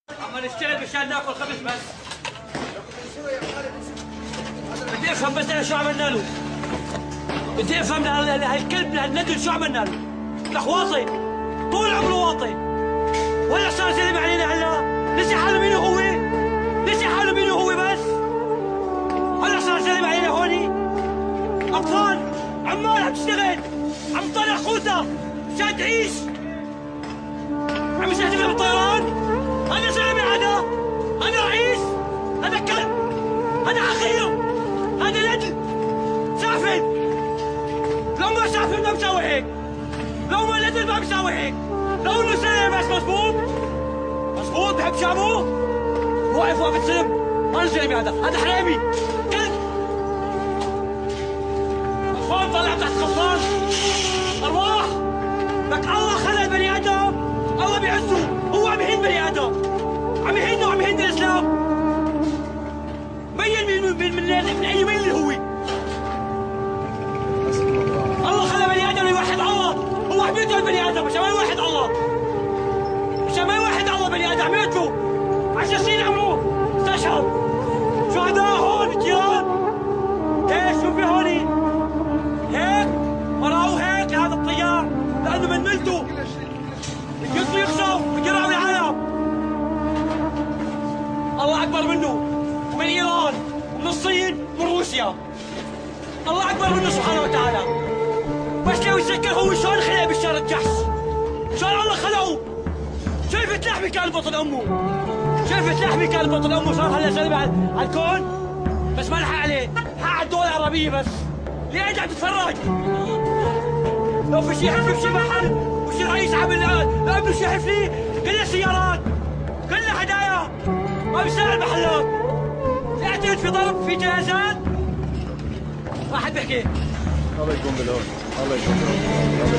عم نشتغل مشان ناكل خبز بس. بدي افهم بس انا شو عملنا له. بدي افهم هالكلب لهالندل شو عملنا له. لك واطي طول عمره واطي ولا صار زلمه علينا هلا. نسي حاله مين هو؟ نسي حاله مين هو بس؟ هلا صار زلمه علينا هوني. اطفال عمال عم تشتغل عم تطلع خوته مشان تعيش. عم يستهدفنا بالطيران. هذا زلمه هذا رئيس. هذا كلب. هذا عخير. هذا ندل سافل. لو ما سافل ما بسوي هيك. لو ما ندل ما بسوي هيك. لو انه سلم بس مضبوط بحب شعبه. واقف السلم. ما زلمه هذا حرامي كلب. اخوان طلع تحت خفان ارواح. لك الله خلق البني ادم الله بيعزه. هو عم يهين بني ادم عم يهينه وعم يهين الاسلام. من اي مله هو. الله خلق بني ادم يوحد الله. هو عم يقتل بني ادم مشان ما يوحد الله. مشان ما يوحد الله بني ادم عم يقتله 10 سنين عمره استشهد. شهداء هون جيران. هيك شوفي هوني هيك وراءه هيك لهذا الطيار لانه من ملته بده يخسر بيقرعوا العالم. الله اكبر منه من ايران ومن الصين ومن روسيا. الله اكبر منه سبحانه وتعالى. بس لو يسكر هو شلون خلق بالشارع الجحش. شلون الله خلقه. شايفة لحمي كان بطن امه. شايفة لحمي كان بطن امه. صار هلا زلمه على الكون بس ما لحق عليه. لحق على الدول العربيه بس. ليه قاعد عم تتفرج؟ لو في شيء يحفل بشي محل وشي رئيس عامل لابنه شي يحفلي كلها سيارات كلها هدايا ما بيسال المحلات. يعتمد في ضرب في جنازات. واحد بيحكي الله يكون بالعون. الله يكون بالعون.